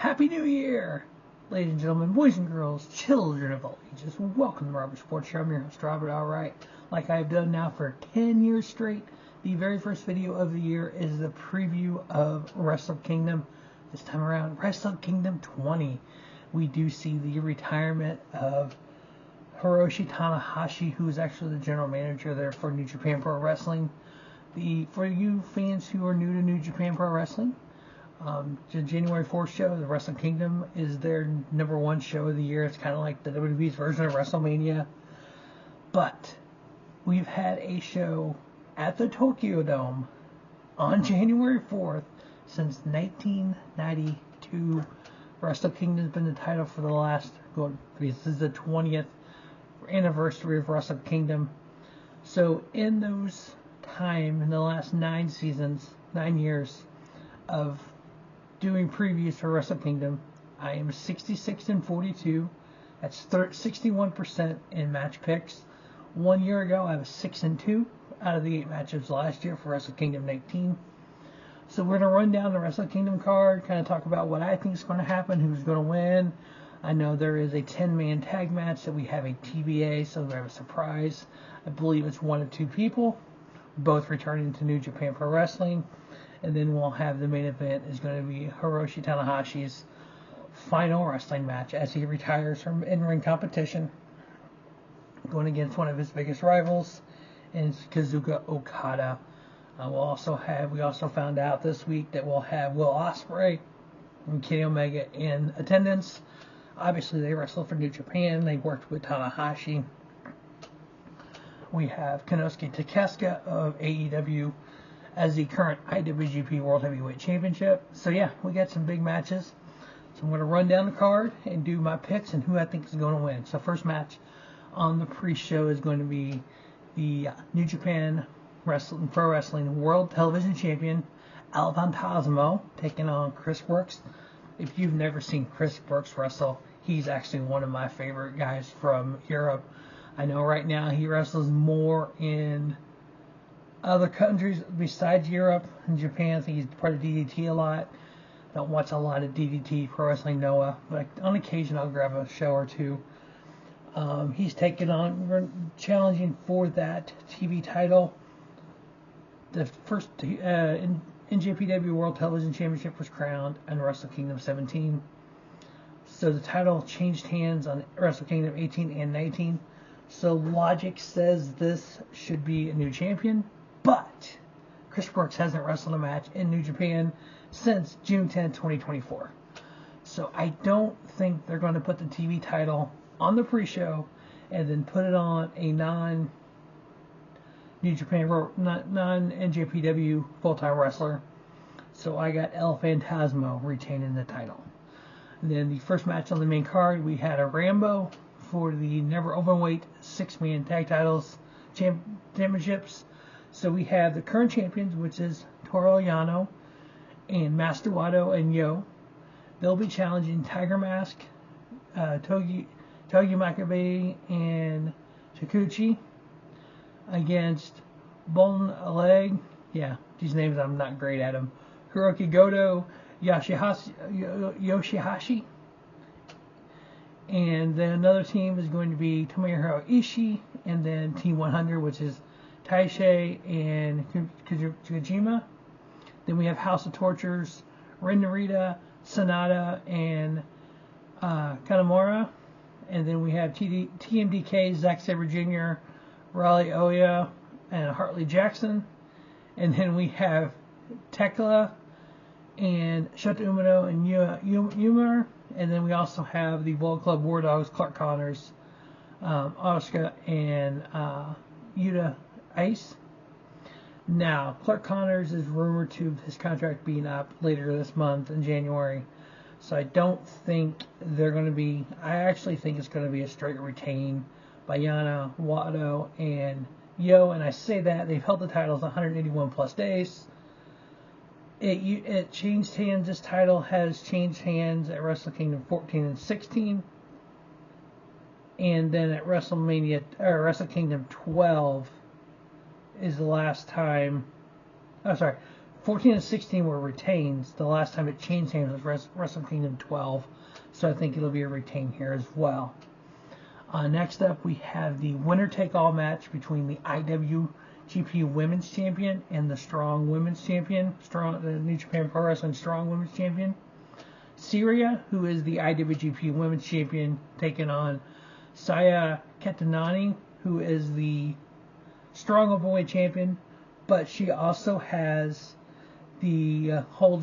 Happy New Year! Ladies and gentlemen, boys and girls, children of all ages, welcome to the Robert Sports Show. I'm your host, Robert, alright. Like I've done now for 10 years straight, the very first video of the year is the preview of Wrestle Kingdom. This time around, Wrestle Kingdom 20. We do see the retirement of Hiroshi Tanahashi, who is actually the general manager there for New Japan Pro Wrestling. For you fans who are new to New Japan Pro Wrestling, the January 4th show, the Wrestle Kingdom, is their #1 show of the year. It's kind of like the WWE's version of WrestleMania. But we've had a show at the Tokyo Dome on January 4th since 1992. Wrestle Kingdom's been the title for the last, this is the 20th anniversary of Wrestle Kingdom. So in those time, in the last 9 years of doing previews for Wrestle Kingdom, I am 66-42. That's 61% in match picks. 1 year ago, I was 6-2 out of the 8 matchups last year for Wrestle Kingdom 19. So we're going to run down the Wrestle Kingdom card, kind of talk about what I think is going to happen, who's going to win. I know there is a 10-man tag match that we have a TBA, so we have a surprise. I believe it's 1 of 2 people, both returning to New Japan Pro Wrestling. And then we'll have the main event is going to be Hiroshi Tanahashi's final wrestling match as he retires from in-ring competition, going against one of his biggest rivals, and Kazuchika Okada. We also found out this week that we'll have Will Ospreay and Kenny Omega in attendance. Obviously, they wrestle for New Japan. They worked with Tanahashi. We have Konosuke Takeshita of AEW as the current IWGP World Heavyweight Championship. So yeah, we got some big matches. So I'm going to run down the card and do my picks and who I think is going to win. So first match on the pre-show is going to be the New Japan Pro Wrestling World Television Champion El Phantasmo taking on Chris Brookes. If you've never seen Chris Brookes wrestle, he's actually one of my favorite guys from Europe. I know right now he wrestles more in other countries besides Europe and Japan. I think he's part of DDT a lot. Don't watch a lot of DDT, Pro Wrestling Noah, but on occasion I'll grab a show or two. He's challenging for that TV title. The first NJPW World Television Championship was crowned on Wrestle Kingdom 17. So the title changed hands on Wrestle Kingdom 18 and 19. So logic says this should be a new champion. But Chris Brookes hasn't wrestled a match in New Japan since June 10, 2024. So I don't think they're going to put the TV title on the pre-show and then put it on a non-New Japan, non-NJPW full-time wrestler. So I got El Phantasmo retaining the title. And then the first match on the main card, we had a Rambo for the never Openweight 6-man tag titles championships. So we have the current champions, which is Toru Yano and Master Wato and Yo. They'll be challenging Tiger Mask, Togi Makabe, and Taguchi against Boltin, Oleg. Yeah, these names I'm not great at them. Hirooki, Goto, YOSHI-HASHI. And then another team is going to be Tomohiro Ishii, and then Team 100, which is Taichi and Kojima. Then we have House of Tortures, Narita, SANADA, and Kanamura. And then we have TMDK, Zack Sabre Jr., Raleigh Oya, and Hartley Jackson. And then we have Tekla and Shota Umino and Uemura. And then we also have the Bullet Club War Dogs, Clark Connors, Oscar, and Yuto-Ice. Now, Clark Connors is rumored to his contract being up later this month in January. So I don't think they're going to be, I actually think it's going to be a straight retain by Yano, Wato, and Yo. And I say that they've held the titles 181 plus days. It changed hands. This title has changed hands at Wrestle Kingdom 14 and 16. And then at Wrestle Kingdom 12 is the last time. 14 and 16 were retains. The last time it changed hands was Wrestle Kingdom 12, so I think it'll be a retain here as well. Next up, we have the winner-take-all match between the IWGP Women's Champion and the Strong Women's Champion, New Japan Pro Wrestling Strong Women's Champion. Syria, who is the IWGP Women's Champion, taking on Saya Katanani, who is the Strong Openweight Champion, but she also holds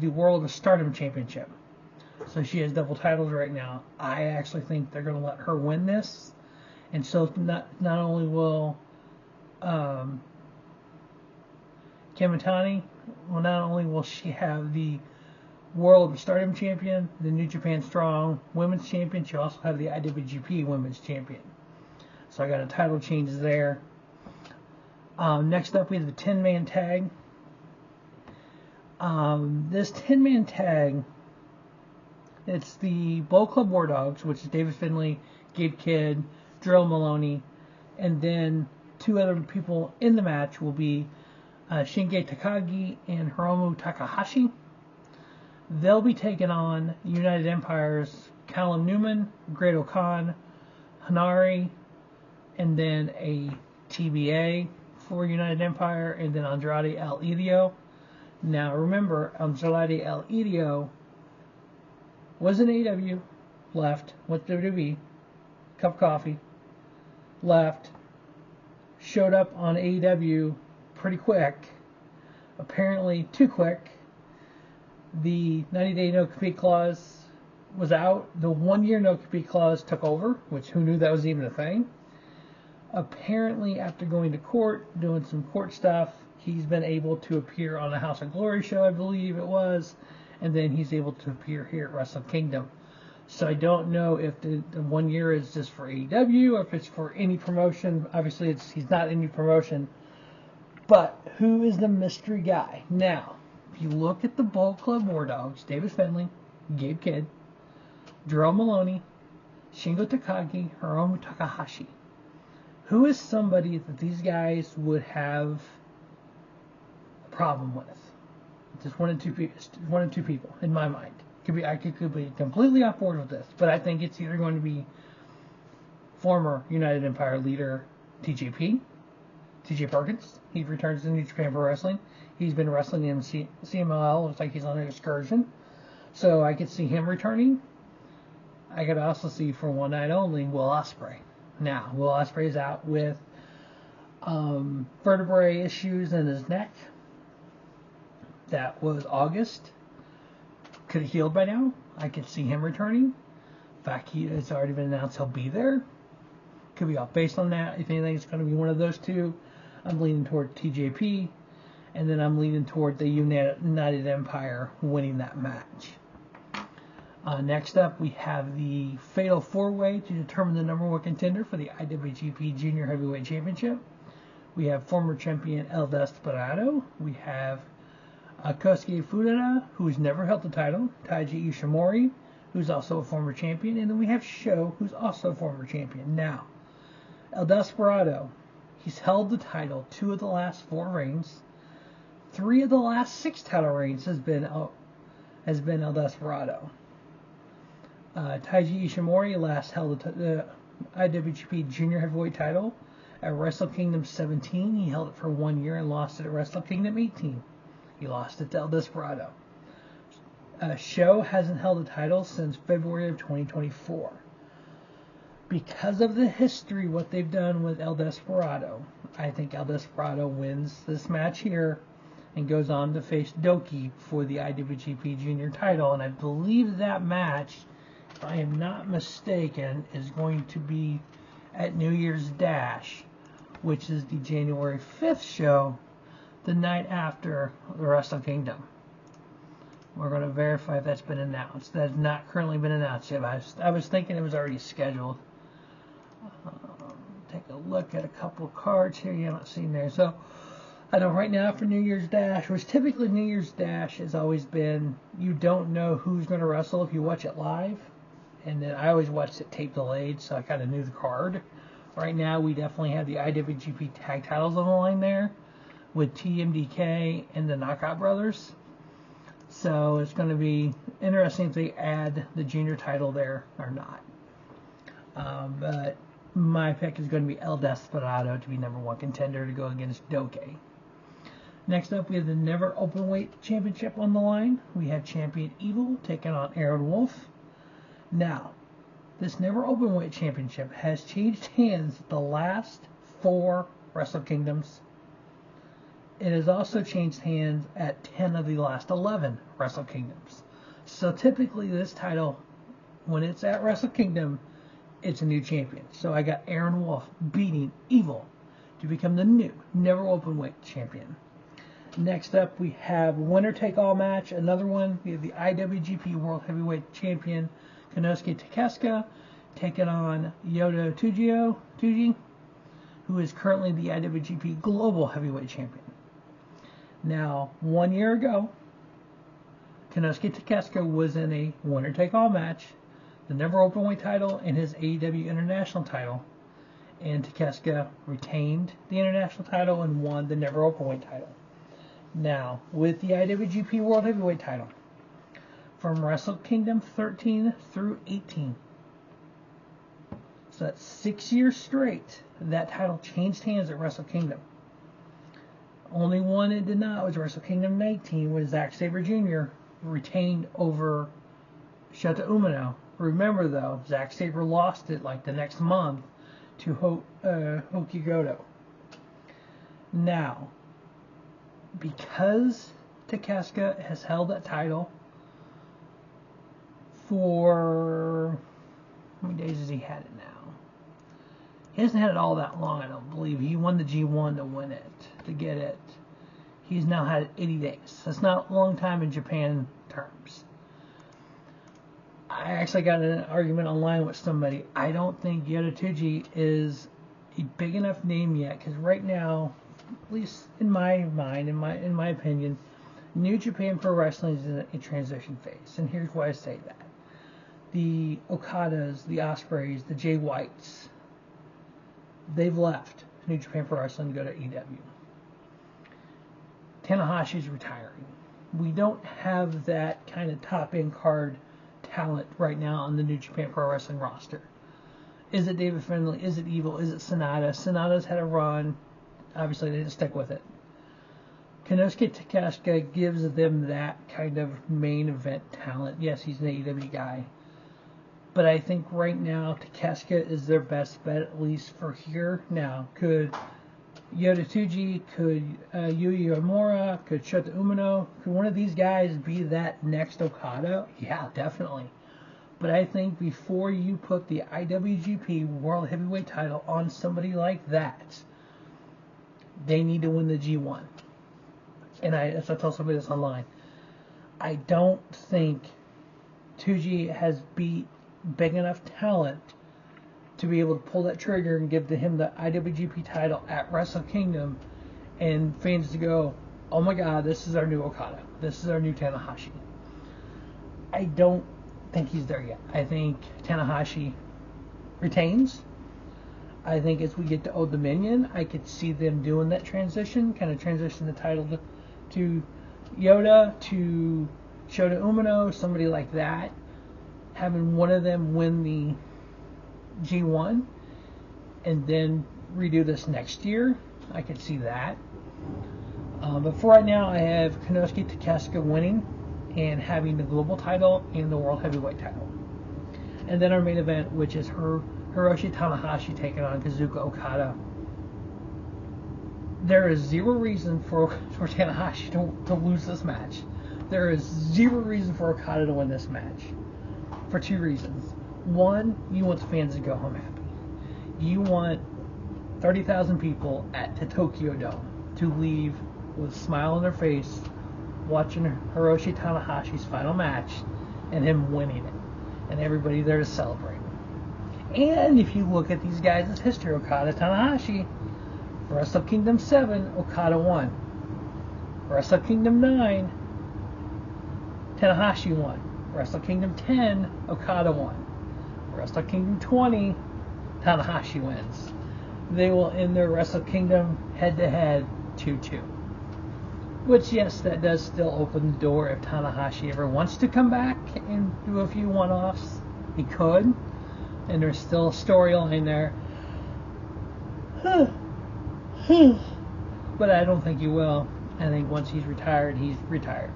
the World of Stardom Championship. So she has double titles right now. I actually think they're going to let her win this. And so not only will Kamatani, not only will she have the World of Stardom Champion, the New Japan Strong Women's Champion, she'll also have the IWGP Women's Champion. So I got a title change there. Next up, we have the 10-man tag. This 10-man tag, it's the Bullet Club War Dogs, which is David Finlay, Gabe Kidd, Drill Maloney, and then two other people in the match will be Shinge Takagi and Hiromu Takahashi. They'll be taking on United Empire's Callum Newman, Great Khan, Hanari, and then a TBA for United Empire, and then Andrade El Idolo. Now remember, Andrade El Idolo was in AEW, left, went to WWE, cup of coffee, left, showed up on AEW pretty quick, apparently too quick. The 90-day no-compete clause was out. The 1-year no-compete clause took over, which who knew that was even a thing. Apparently, after going to court, doing some court stuff, he's been able to appear on a House of Glory show, I believe it was, and then he's able to appear here at Wrestle Kingdom. So I don't know if the 1 year is just for AEW or if it's for any promotion. Obviously, he's not any promotion. But who is the mystery guy? Now, if you look at the Bullet Club War Dogs, David Finlay, Gabe Kidd, Drew Maloney, Shingo Takagi, Hiromu Takahashi. Who is somebody that these guys would have a problem with? Just one or two people, in my mind. I could be completely off board with this, but I think it's either going to be former United Empire leader TJ Perkins. He returns to New Japan Pro Wrestling. He's been wrestling in CMLL. Looks like he's on an excursion. So I could see him returning. I could also see, for one night only, Will Ospreay. Now, Will Ospreay is out with vertebrae issues in his neck. That was August. Could have healed by now. I could see him returning. In fact, it's already been announced he'll be there. Could be off based on that. If anything, it's going to be one of those two. I'm leaning toward TJP. And then I'm leaning toward the United Empire winning that match. Next up, we have the Fatal 4-Way to determine the number one contender for the IWGP Junior Heavyweight Championship. We have former champion El Desperado. We have Kosuke Furuta, who's never held the title. Taiji Ishimori, who's also a former champion. And then we have Sho, who's also a former champion. Now, El Desperado, he's held the title 2 of the last 4 reigns. 3 of the last 6 title reigns has been El Desperado. Taiji Ishimori last held the IWGP Junior Heavyweight title at Wrestle Kingdom 17. He held it for 1 year and lost it at Wrestle Kingdom 18. He lost it to El Desperado. Sho hasn't held the title since February of 2024. Because of the history, what they've done with El Desperado, I think El Desperado wins this match here and goes on to face Doki for the IWGP Junior title. And I believe that match, if I am not mistaken, is going to be at New Year's Dash, which is the January 5th show, the night after the Wrestle Kingdom. We're going to verify if that's been announced. That has not currently been announced yet. I was thinking it was already scheduled. Take a look at a couple of cards here you haven't seen there. So I know right now for New Year's Dash, which typically New Year's Dash has always been, you don't know who's going to wrestle if you watch it live. And then I always watched it tape delayed, so I kind of knew the card. Right now we definitely have the IWGP tag titles on the line there. with TMDK and the Knockout Brothers. So it's going to be interesting if they add the junior title there or not. But my pick is going to be El Desperado to be #1 contender to go against Doke. Next up, we have the Never Openweight Championship on the line. We have Champion Evil taking on Aaron Wolf. Now, this Never Openweight Championship has changed hands the last 4 Wrestle Kingdoms. It has also changed hands at 10 of the last 11 Wrestle Kingdoms. So typically this title, when it's at Wrestle Kingdom, it's a new champion. So I got Aaron Wolf beating Evil to become the new Never Openweight champion. Next up, we have winner take all match. Another one, we have the IWGP World Heavyweight Champion Konosuke Takeshita taking on Togi, who is currently the IWGP Global Heavyweight Champion. Now, 1 year ago, Konosuke Takeshita was in a winner take all match, the Never Openweight title and his AEW International title, and Takeshita retained the International title and won the Never Openweight title. Now, with the IWGP World Heavyweight title, from Wrestle Kingdom 13 through 18, so that's 6 years straight, that title changed hands at Wrestle Kingdom. Only one it did not was Wrestle Kingdom 19, when Zack Sabre Jr. retained over Shota Umino. Remember though, Zack Sabre lost it like the next month to Goto. Now, because Takeshita has held that title for, how many days has he had it now? He hasn't had it all that long, I don't believe. He won the G1 to win it, to get it. He's now had it 80 days. That's not a long time in Japan terms. I actually got in an argument online with somebody. I don't think Yuto-Ice is a big enough name yet, because right now, at least in my mind, in my opinion, New Japan Pro Wrestling is in a transition phase, and here's why I say that. The Okadas, the Ospreys, the Jay Whites, they've left New Japan Pro Wrestling to go to EW. Tanahashi's retiring. We don't have that kind of top-end card talent right now on the New Japan Pro Wrestling roster. Is it David Finlay? Is it Evil? Is it SANADA? SANADA's had a run. Obviously, they didn't stick with it. Konosuke Takeshita gives them that kind of main event talent. Yes, he's an AEW guy. But I think right now, Takeshita is their best bet, at least for here. Now, could Yuto-Ice, could Yuya Uemura, could Shota Umino, could one of these guys be that next Okada? Yeah, definitely. But I think before you put the IWGP World Heavyweight title on somebody like that, they need to win the G1. And as I told somebody this online, I don't think Togi has beat big enough talent to be able to pull that trigger and give to him the IWGP title at Wrestle Kingdom, and fans to go, oh my god, this is our new Okada. This is our new Tanahashi. I don't think he's there yet. I think Tanahashi retains. I think as we get to Old Dominion, I could see them doing that transition, kind of transition the title to Yoda, to Shota Umino, somebody like that. Having one of them win the G1 and then redo this next year, I could see that. But for right now, I have Konosuke Takeshita winning and having the global title and the world heavyweight title. And then our main event, which is Hiroshi Tanahashi taking on Kazuchika Okada. There is zero reason for Tanahashi to lose this match. There is zero reason for Okada to win this match. For two reasons. One, you want the fans to go home happy. You want 30,000 people at the Tokyo Dome to leave with a smile on their face watching Hiroshi Tanahashi's final match and him winning it. And everybody there to celebrate. And if you look at these guys' history, Okada, Tanahashi, Wrestle Kingdom 7, Okada won. Wrestle Kingdom 9, Tanahashi won. Wrestle Kingdom 10, Okada won. Wrestle Kingdom 20, Tanahashi wins. They will end their Wrestle Kingdom head-to-head 2-2. Which, yes, that does still open the door if Tanahashi ever wants to come back and do a few one-offs. He could. And there's still a storyline there. But I don't think he will. I think once he's retired, he's retired.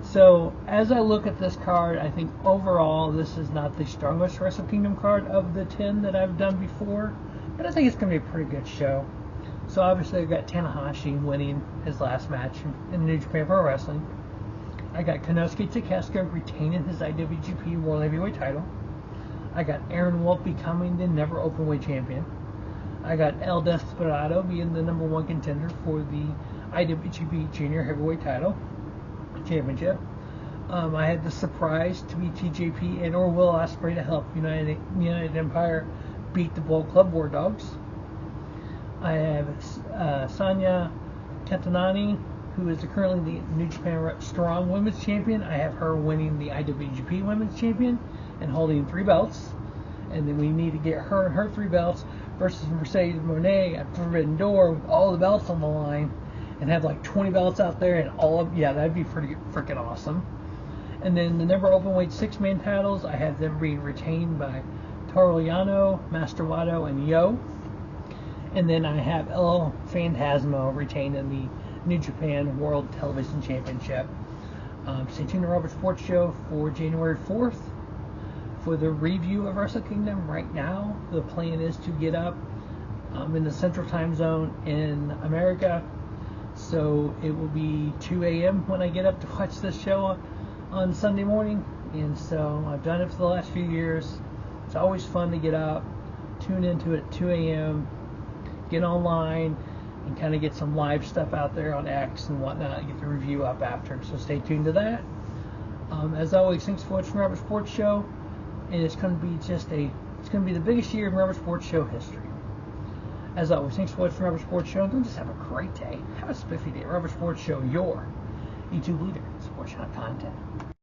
So, as I look at this card, I think overall this is not the strongest Wrestle Kingdom card of the 10 that I've done before. But I think it's going to be a pretty good show. So obviously I've got Tanahashi winning his last match in New Japan Pro Wrestling. I got Konosuke Takeshita retaining his IWGP World Heavyweight title. I got Aaron Wolf becoming the never Openweight champion. I got El Desperado being the number 1 contender for the IWGP Junior Heavyweight title championship. I had the surprise to be TJP and or Will Ospreay to help United Empire beat the Bullet Club War Dogs. I have Sanya Katanani, who is currently the New Japan Strong Women's Champion. I have her winning the IWGP Women's Champion and holding 3 belts. And then we need to get her and her 3 belts versus Mercedes Moné at Forbidden Door with all the belts on the line and have like 20 belts out there and all of, yeah, that'd be pretty freaking awesome. And then the number Openweight 6-man titles, I have them being retained by Toru Yano, Master Wato, and Yo. And then I have El Phantasmo retained in the New Japan World Television Championship. Stay tuned to Robert Sports Show for January 4th for the review of Wrestle Kingdom. Right now, the plan is to get up in the Central Time Zone in America. So it will be 2 a.m. when I get up to watch this show on Sunday morning. And so I've done it for the last few years. It's always fun to get up, tune into it at 2 a.m., get online, and kind of get some live stuff out there on X and whatnot, get the review up after. So stay tuned to that. As always, thanks for watching Robert Sports Show. And it's going to be it's going to be the biggest year in Robert Sports Show history. As always, thanks for watching Robert Sports Show. Don't just have a great day. Have a spiffy day. Robert Sports Show, your YouTube leader in sports shop content.